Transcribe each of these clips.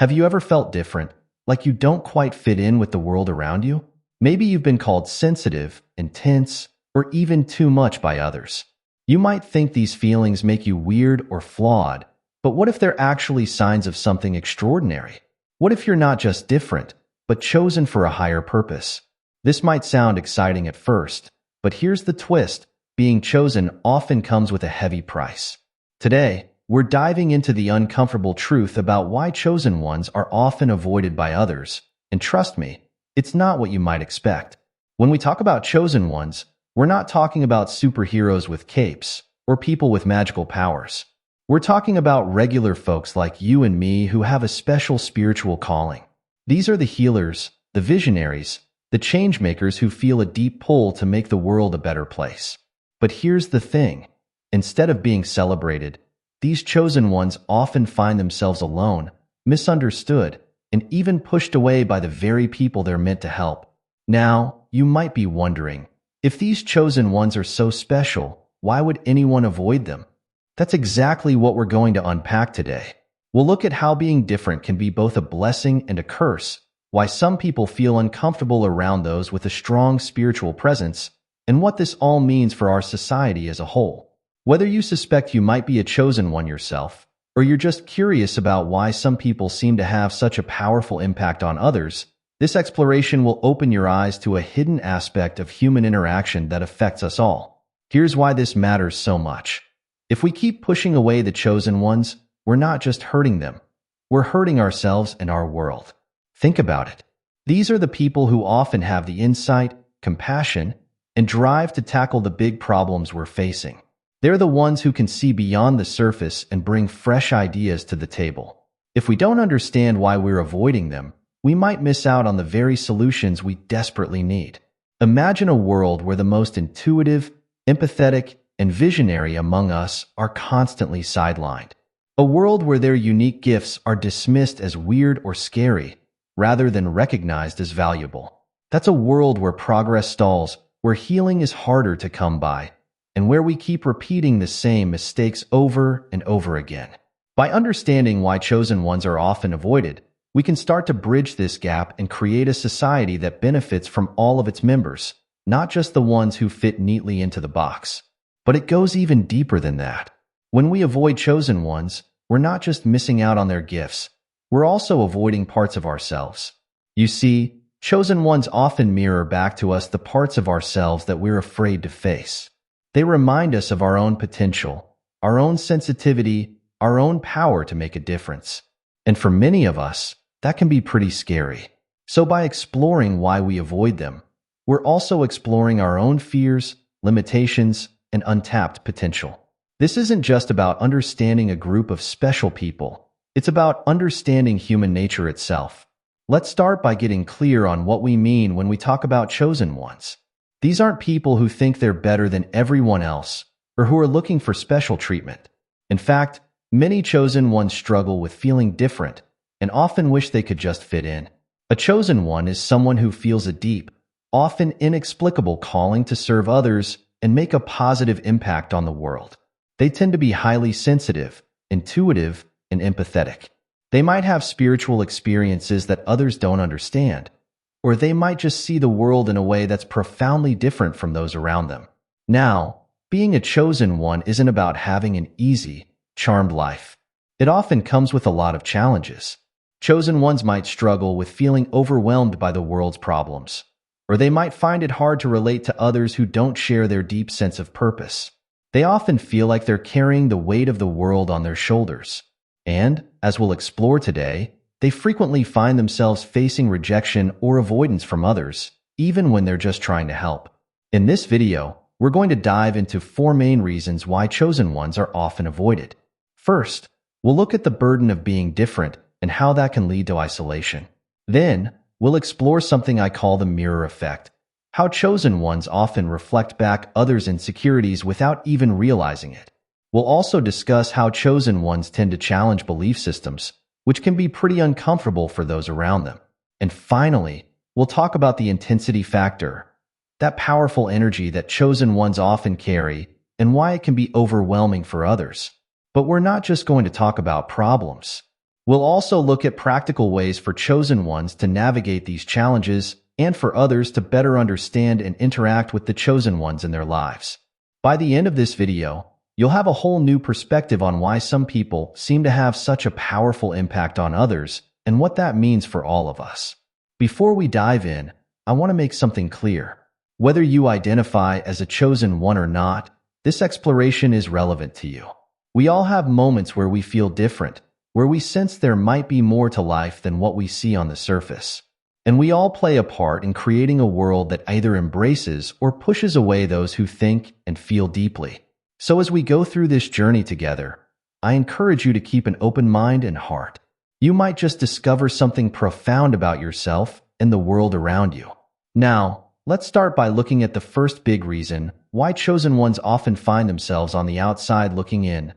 Have you ever felt different, like you don't quite fit in with the world around you? Maybe you've been called sensitive, intense, or even too much by others. You might think these feelings make you weird or flawed, but what if they're actually signs of something extraordinary? What if you're not just different, but chosen for a higher purpose? This might sound exciting at first, but here's the twist. Being chosen often comes with a heavy price. Today, we're diving into the uncomfortable truth about why chosen ones are often avoided by others. And trust me, it's not what you might expect. When we talk about chosen ones, we're not talking about superheroes with capes or people with magical powers. We're talking about regular folks like you and me who have a special spiritual calling. These are the healers, the visionaries, the change makers who feel a deep pull to make the world a better place. But here's the thing. Instead of being celebrated, these chosen ones often find themselves alone, misunderstood, and even pushed away by the very people they're meant to help. Now, you might be wondering, if these chosen ones are so special, why would anyone avoid them? That's exactly what we're going to unpack today. We'll look at how being different can be both a blessing and a curse, why some people feel uncomfortable around those with a strong spiritual presence, and what this all means for our society as a whole. Whether you suspect you might be a chosen one yourself, or you're just curious about why some people seem to have such a powerful impact on others, this exploration will open your eyes to a hidden aspect of human interaction that affects us all. Here's why this matters so much. If we keep pushing away the chosen ones, we're not just hurting them. We're hurting ourselves and our world. Think about it. These are the people who often have the insight, compassion, and drive to tackle the big problems we're facing. They're the ones who can see beyond the surface and bring fresh ideas to the table. If we don't understand why we're avoiding them, we might miss out on the very solutions we desperately need. Imagine a world where the most intuitive, empathetic, and visionary among us are constantly sidelined. A world where their unique gifts are dismissed as weird or scary, rather than recognized as valuable. That's a world where progress stalls, where healing is harder to come by, and where we keep repeating the same mistakes over and over again. By understanding why chosen ones are often avoided, we can start to bridge this gap and create a society that benefits from all of its members, not just the ones who fit neatly into the box. But it goes even deeper than that. When we avoid chosen ones, we're not just missing out on their gifts, we're also avoiding parts of ourselves. You see, chosen ones often mirror back to us the parts of ourselves that we're afraid to face. They remind us of our own potential, our own sensitivity, our own power to make a difference. And for many of us, that can be pretty scary. So by exploring why we avoid them, we're also exploring our own fears, limitations, and untapped potential. This isn't just about understanding a group of special people. It's about understanding human nature itself. Let's start by getting clear on what we mean when we talk about chosen ones. These aren't people who think they're better than everyone else or who are looking for special treatment. In fact, many chosen ones struggle with feeling different and often wish they could just fit in. A chosen one is someone who feels a deep, often inexplicable calling to serve others and make a positive impact on the world. They tend to be highly sensitive, intuitive, and empathetic. They might have spiritual experiences that others don't understand, or they might just see the world in a way that's profoundly different from those around them. Now, being a chosen one isn't about having an easy, charmed life. It often comes with a lot of challenges. Chosen ones might struggle with feeling overwhelmed by the world's problems, or they might find it hard to relate to others who don't share their deep sense of purpose. They often feel like they're carrying the weight of the world on their shoulders. And, as we'll explore today, they frequently find themselves facing rejection or avoidance from others, even when they're just trying to help. In this video, we're going to dive into 4 main reasons why chosen ones are often avoided. First, we'll look at the burden of being different and how that can lead to isolation. Then, we'll explore something I call the mirror effect, how chosen ones often reflect back others' insecurities without even realizing it. We'll also discuss how chosen ones tend to challenge belief systems, which can be pretty uncomfortable for those around them. And finally, we'll talk about the intensity factor, that powerful energy that chosen ones often carry, and why it can be overwhelming for others. But we're not just going to talk about problems. We'll also look at practical ways for chosen ones to navigate these challenges and for others to better understand and interact with the chosen ones in their lives. By the end of this video, you'll have a whole new perspective on why some people seem to have such a powerful impact on others and what that means for all of us. Before we dive in, I want to make something clear. Whether you identify as a chosen one or not, this exploration is relevant to you. We all have moments where we feel different, where we sense there might be more to life than what we see on the surface. And we all play a part in creating a world that either embraces or pushes away those who think and feel deeply. So as we go through this journey together, I encourage you to keep an open mind and heart. You might just discover something profound about yourself and the world around you. Now, let's start by looking at the first big reason why chosen ones often find themselves on the outside looking in.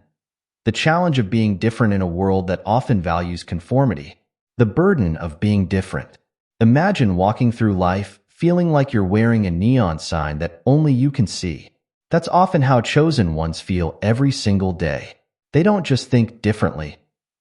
The challenge of being different in a world that often values conformity. The burden of being different. Imagine walking through life feeling like you're wearing a neon sign that only you can see. That's often how chosen ones feel every single day. They don't just think differently.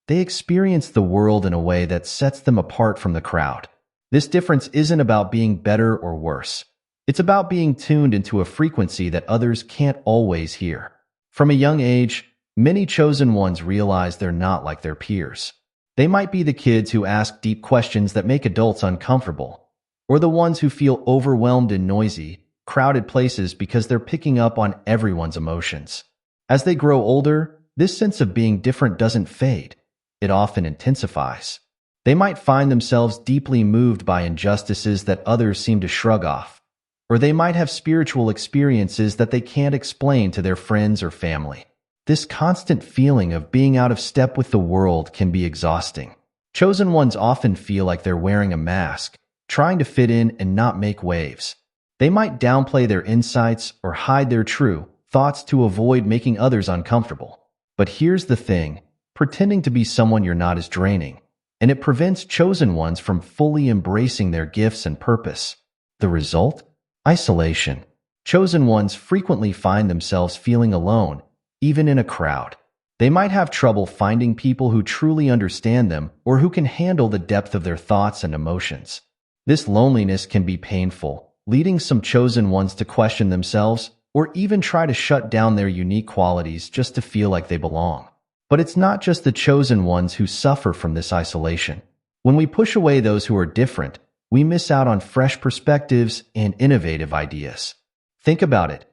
They experience the world in a way that sets them apart from the crowd. This difference isn't about being better or worse. It's about being tuned into a frequency that others can't always hear. From a young age, many chosen ones realize they're not like their peers. They might be the kids who ask deep questions that make adults uncomfortable, or the ones who feel overwhelmed in noisy, crowded places because they're picking up on everyone's emotions. As they grow older, this sense of being different doesn't fade. It often intensifies. They might find themselves deeply moved by injustices that others seem to shrug off, or they might have spiritual experiences that they can't explain to their friends or family. This constant feeling of being out of step with the world can be exhausting. Chosen ones often feel like they're wearing a mask, trying to fit in and not make waves. They might downplay their insights or hide their true thoughts to avoid making others uncomfortable. But here's the thing, pretending to be someone you're not is draining, and it prevents chosen ones from fully embracing their gifts and purpose. The result? Isolation. Chosen ones frequently find themselves feeling alone, even in a crowd. They might have trouble finding people who truly understand them or who can handle the depth of their thoughts and emotions. This loneliness can be painful, leading some chosen ones to question themselves or even try to shut down their unique qualities just to feel like they belong. But it's not just the chosen ones who suffer from this isolation. When we push away those who are different, we miss out on fresh perspectives and innovative ideas. Think about it.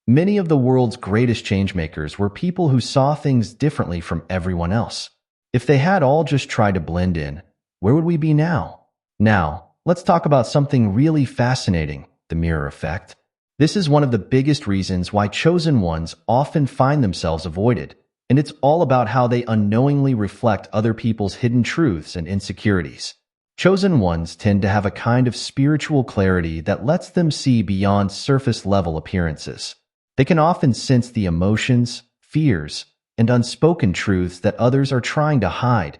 Many of the world's greatest changemakers were people who saw things differently from everyone else. If they had all just tried to blend in, where would we be now? Now, let's talk about something really fascinating, the mirror effect. This is one of the biggest reasons why chosen ones often find themselves avoided, and it's all about how they unknowingly reflect other people's hidden truths and insecurities. Chosen ones tend to have a kind of spiritual clarity that lets them see beyond surface-level appearances. They can often sense the emotions, fears, and unspoken truths that others are trying to hide,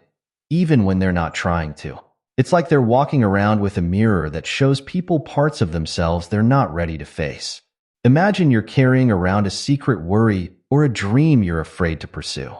even when they're not trying to. It's like they're walking around with a mirror that shows people parts of themselves they're not ready to face. Imagine you're carrying around a secret worry or a dream you're afraid to pursue.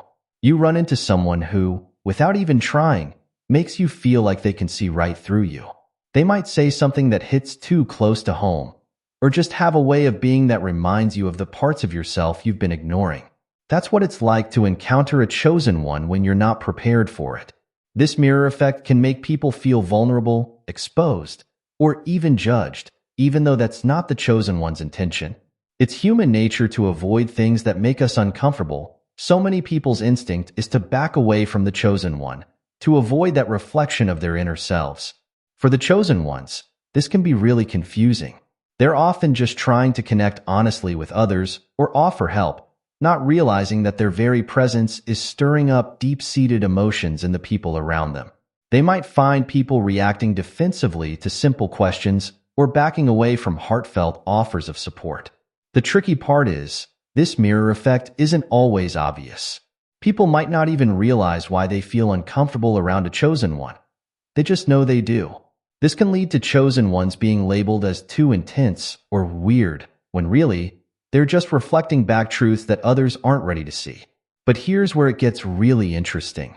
You run into someone who, without even trying, makes you feel like they can see right through you. They might say something that hits too close to home, or just have a way of being that reminds you of the parts of yourself you've been ignoring. That's what it's like to encounter a chosen one when you're not prepared for it. This mirror effect can make people feel vulnerable, exposed, or even judged, even though that's not the chosen one's intention. It's human nature to avoid things that make us uncomfortable. So many people's instinct is to back away from the chosen one, to avoid that reflection of their inner selves. For the chosen ones, this can be really confusing. They're often just trying to connect honestly with others or offer help, not realizing that their very presence is stirring up deep-seated emotions in the people around them. They might find people reacting defensively to simple questions or backing away from heartfelt offers of support. The tricky part is, this mirror effect isn't always obvious. People might not even realize why they feel uncomfortable around a chosen one. They just know they do. This can lead to chosen ones being labeled as too intense or weird, when really, they're just reflecting back truths that others aren't ready to see. But here's where it gets really interesting.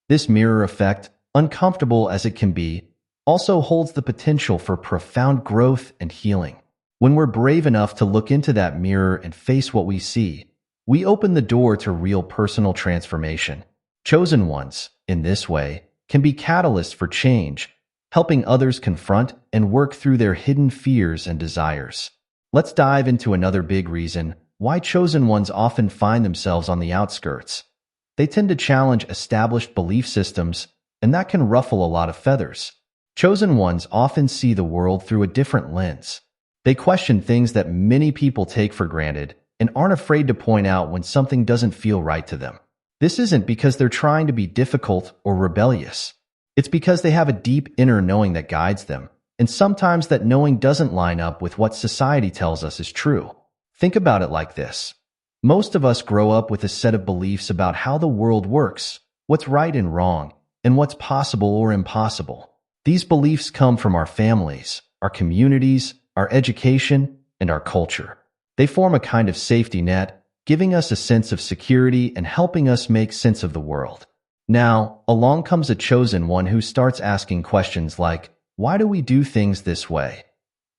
This mirror effect, uncomfortable as it can be, also holds the potential for profound growth and healing. When we're brave enough to look into that mirror and face what we see, we open the door to real personal transformation. Chosen ones, in this way, can be catalysts for change, helping others confront and work through their hidden fears and desires. Let's dive into another big reason why chosen ones often find themselves on the outskirts. They tend to challenge established belief systems, and that can ruffle a lot of feathers. Chosen ones often see the world through a different lens. They question things that many people take for granted and aren't afraid to point out when something doesn't feel right to them. This isn't because they're trying to be difficult or rebellious. It's because they have a deep inner knowing that guides them, and sometimes that knowing doesn't line up with what society tells us is true. Think about it like this. Most of us grow up with a set of beliefs about how the world works, what's right and wrong, and what's possible or impossible. These beliefs come from our families, our communities, our education, and our culture. They form a kind of safety net, giving us a sense of security and helping us make sense of the world. Now, along comes a chosen one who starts asking questions like, why do we do things this way?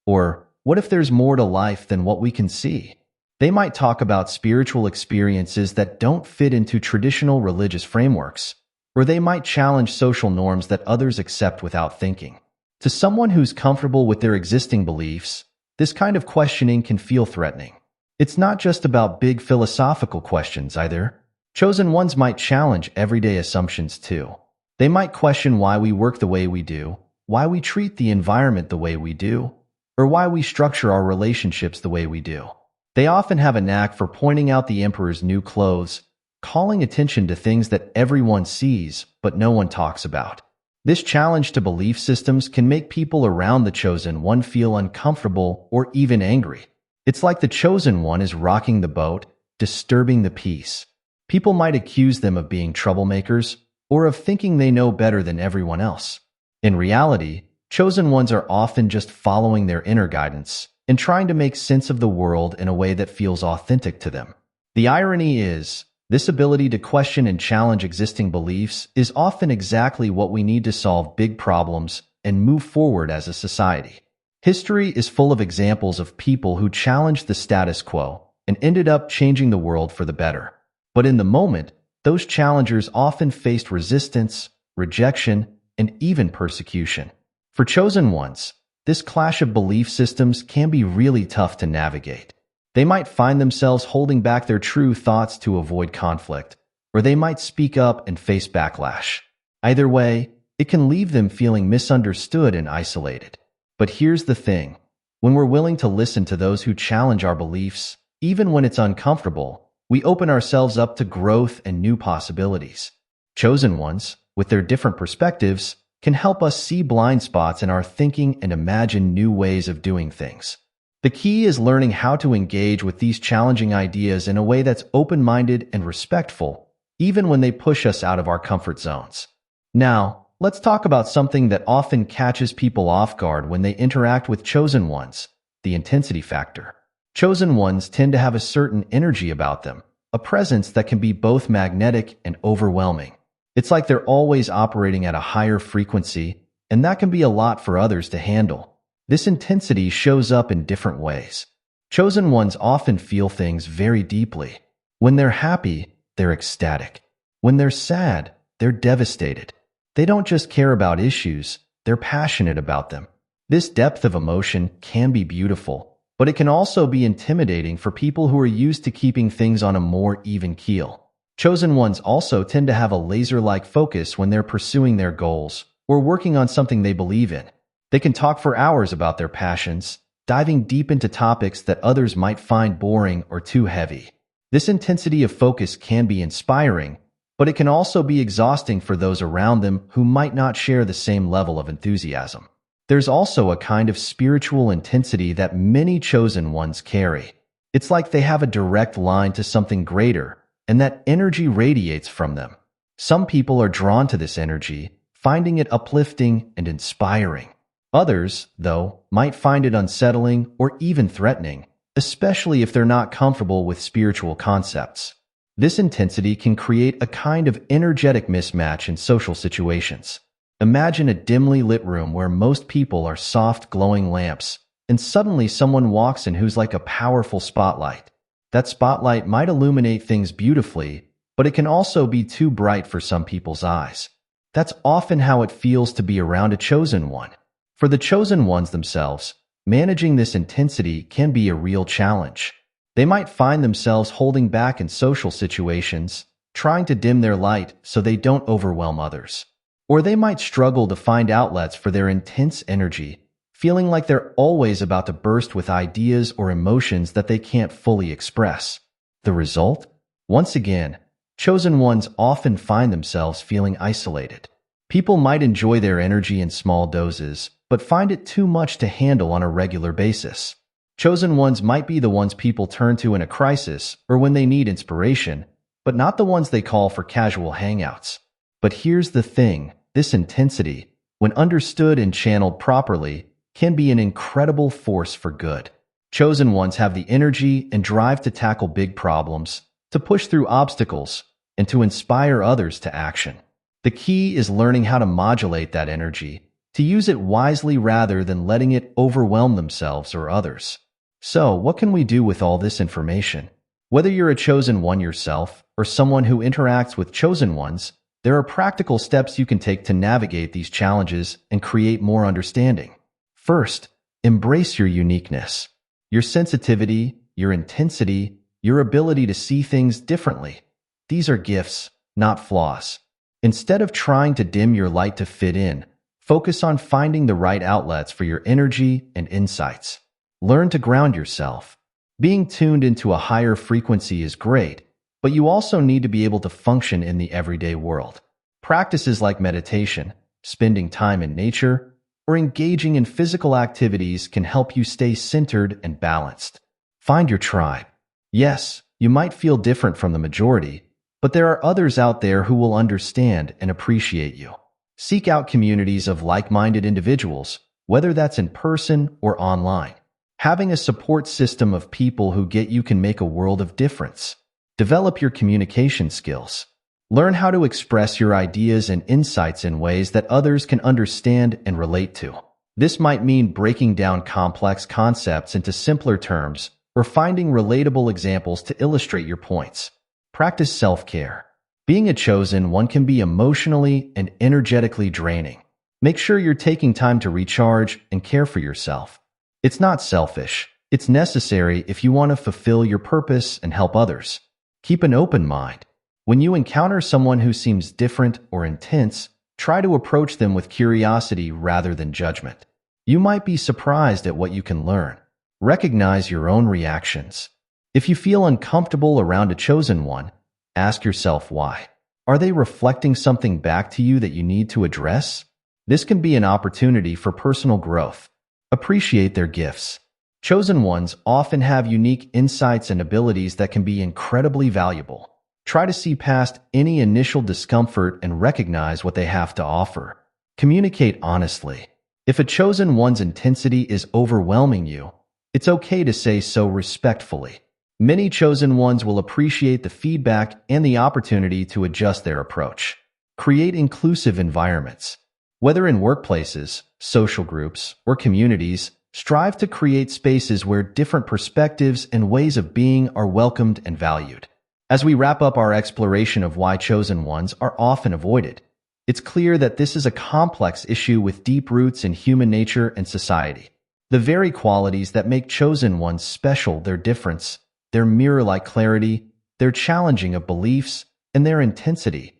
Or, what if there's more to life than what we can see? They might talk about spiritual experiences that don't fit into traditional religious frameworks, or they might challenge social norms that others accept without thinking. To someone who's comfortable with their existing beliefs, this kind of questioning can feel threatening. It's not just about big philosophical questions either. Chosen ones might challenge everyday assumptions too. They might question why we work the way we do, why we treat the environment the way we do, or why we structure our relationships the way we do. They often have a knack for pointing out the emperor's new clothes, calling attention to things that everyone sees but no one talks about. This challenge to belief systems can make people around the chosen one feel uncomfortable or even angry. It's like the chosen one is rocking the boat, disturbing the peace. People might accuse them of being troublemakers or of thinking they know better than everyone else. In reality, chosen ones are often just following their inner guidance and trying to make sense of the world in a way that feels authentic to them. The irony is, this ability to question and challenge existing beliefs is often exactly what we need to solve big problems and move forward as a society. History is full of examples of people who challenged the status quo and ended up changing the world for the better. But in the moment, those challengers often faced resistance, rejection, and even persecution. For chosen ones, this clash of belief systems can be really tough to navigate. They might find themselves holding back their true thoughts to avoid conflict, or they might speak up and face backlash. Either way, it can leave them feeling misunderstood and isolated. But here's the thing. When we're willing to listen to those who challenge our beliefs, even when it's uncomfortable, we open ourselves up to growth and new possibilities. Chosen ones, with their different perspectives, can help us see blind spots in our thinking and imagine new ways of doing things. The key is learning how to engage with these challenging ideas in a way that's open-minded and respectful, even when they push us out of our comfort zones. Now, let's talk about something that often catches people off guard when they interact with chosen ones, the intensity factor. Chosen ones tend to have a certain energy about them, a presence that can be both magnetic and overwhelming. It's like they're always operating at a higher frequency, and that can be a lot for others to handle. This intensity shows up in different ways. Chosen ones often feel things very deeply. When they're happy, they're ecstatic. When they're sad, they're devastated. They don't just care about issues, they're passionate about them. This depth of emotion can be beautiful, but it can also be intimidating for people who are used to keeping things on a more even keel. Chosen ones also tend to have a laser-like focus when they're pursuing their goals or working on something they believe in. They can talk for hours about their passions, diving deep into topics that others might find boring or too heavy. This intensity of focus can be inspiring, but it can also be exhausting for those around them who might not share the same level of enthusiasm. There's also a kind of spiritual intensity that many chosen ones carry. It's like they have a direct line to something greater, and that energy radiates from them. Some people are drawn to this energy, finding it uplifting and inspiring. Others, though, might find it unsettling or even threatening, especially if they're not comfortable with spiritual concepts. This intensity can create a kind of energetic mismatch in social situations. Imagine a dimly lit room where most people are soft, glowing lamps, and suddenly someone walks in who's like a powerful spotlight. That spotlight might illuminate things beautifully, but it can also be too bright for some people's eyes. That's often how it feels to be around a chosen one. For the chosen ones themselves, managing this intensity can be a real challenge. They might find themselves holding back in social situations, trying to dim their light so they don't overwhelm others. Or they might struggle to find outlets for their intense energy, feeling like they're always about to burst with ideas or emotions that they can't fully express. The result? Once again, chosen ones often find themselves feeling isolated. People might enjoy their energy in small doses, but find it too much to handle on a regular basis. Chosen ones might be the ones people turn to in a crisis or when they need inspiration, but not the ones they call for casual hangouts. But here's the thing, this intensity, when understood and channeled properly, can be an incredible force for good. Chosen ones have the energy and drive to tackle big problems, to push through obstacles, and to inspire others to action. The key is learning how to modulate that energy, to use it wisely rather than letting it overwhelm themselves or others. So, what can we do with all this information? Whether you're a chosen one yourself or someone who interacts with chosen ones, there are practical steps you can take to navigate these challenges and create more understanding. First, embrace your uniqueness. Your sensitivity, your intensity, your ability to see things differently. These are gifts, not flaws. Instead of trying to dim your light to fit in, focus on finding the right outlets for your energy and insights. Learn to ground yourself. Being tuned into a higher frequency is great, but you also need to be able to function in the everyday world. Practices like meditation, spending time in nature, or engaging in physical activities can help you stay centered and balanced. Find your tribe. Yes, you might feel different from the majority, but there are others out there who will understand and appreciate you. Seek out communities of like-minded individuals, whether that's in person or online. Having a support system of people who get you can make a world of difference. Develop your communication skills. Learn how to express your ideas and insights in ways that others can understand and relate to. This might mean breaking down complex concepts into simpler terms or finding relatable examples to illustrate your points. Practice self-care. Being a chosen one can be emotionally and energetically draining. Make sure you're taking time to recharge and care for yourself. It's not selfish. It's necessary if you want to fulfill your purpose and help others. Keep an open mind. When you encounter someone who seems different or intense, try to approach them with curiosity rather than judgment. You might be surprised at what you can learn. Recognize your own reactions. If you feel uncomfortable around a chosen one, ask yourself why. Are they reflecting something back to you that you need to address? This can be an opportunity for personal growth. Appreciate their gifts. Chosen ones often have unique insights and abilities that can be incredibly valuable. Try to see past any initial discomfort and recognize what they have to offer. Communicate honestly. If a chosen one's intensity is overwhelming you, it's okay to say so respectfully. Many chosen ones will appreciate the feedback and the opportunity to adjust their approach. Create inclusive environments. Whether in workplaces, social groups, or communities, strive to create spaces where different perspectives and ways of being are welcomed and valued. As we wrap up our exploration of why chosen ones are often avoided, it's clear that this is a complex issue with deep roots in human nature and society. The very qualities that make chosen ones special, their difference, their mirror-like clarity, their challenging of beliefs, and their intensity,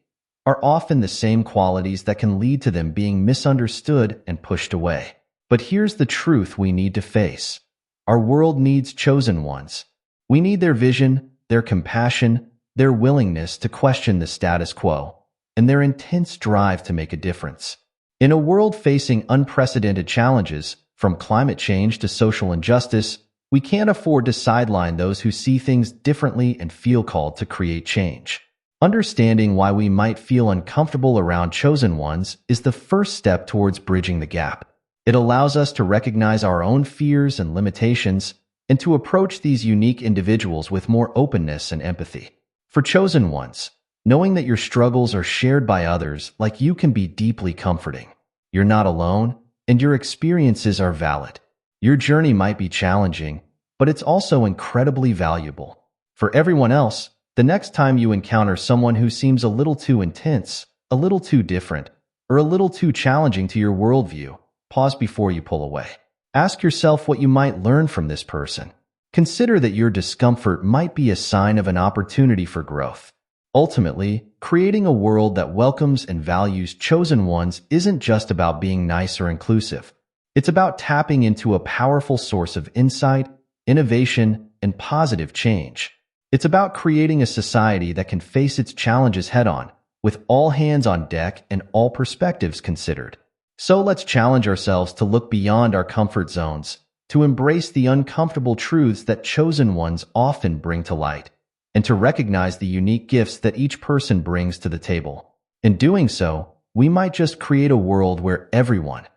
are often the same qualities that can lead to them being misunderstood and pushed away. But here's the truth we need to face. Our world needs chosen ones. We need their vision, their compassion, their willingness to question the status quo, and their intense drive to make a difference. In a world facing unprecedented challenges, from climate change to social injustice, we can't afford to sideline those who see things differently and feel called to create change. Understanding why we might feel uncomfortable around chosen ones is the first step towards bridging the gap. It allows us to recognize our own fears and limitations and to approach these unique individuals with more openness and empathy. For chosen ones, knowing that your struggles are shared by others like you can be deeply comforting. You're not alone, and your experiences are valid. Your journey might be challenging, but it's also incredibly valuable. For everyone else, the next time you encounter someone who seems a little too intense, a little too different, or a little too challenging to your worldview, pause before you pull away. Ask yourself what you might learn from this person. Consider that your discomfort might be a sign of an opportunity for growth. Ultimately, creating a world that welcomes and values chosen ones isn't just about being nice or inclusive. It's about tapping into a powerful source of insight, innovation, and positive change. It's about creating a society that can face its challenges head-on, with all hands on deck and all perspectives considered. So let's challenge ourselves to look beyond our comfort zones, to embrace the uncomfortable truths that chosen ones often bring to light, and to recognize the unique gifts that each person brings to the table. In doing so, we might just create a world where everyone,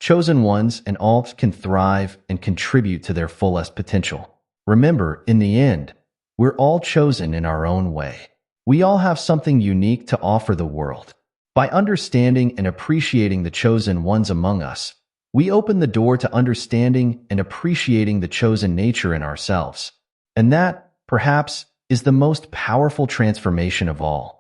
chosen ones and all, can thrive and contribute to their fullest potential. Remember, in the end, we're all chosen in our own way. We all have something unique to offer the world. By understanding and appreciating the chosen ones among us, we open the door to understanding and appreciating the chosen nature in ourselves. And that, perhaps, is the most powerful transformation of all.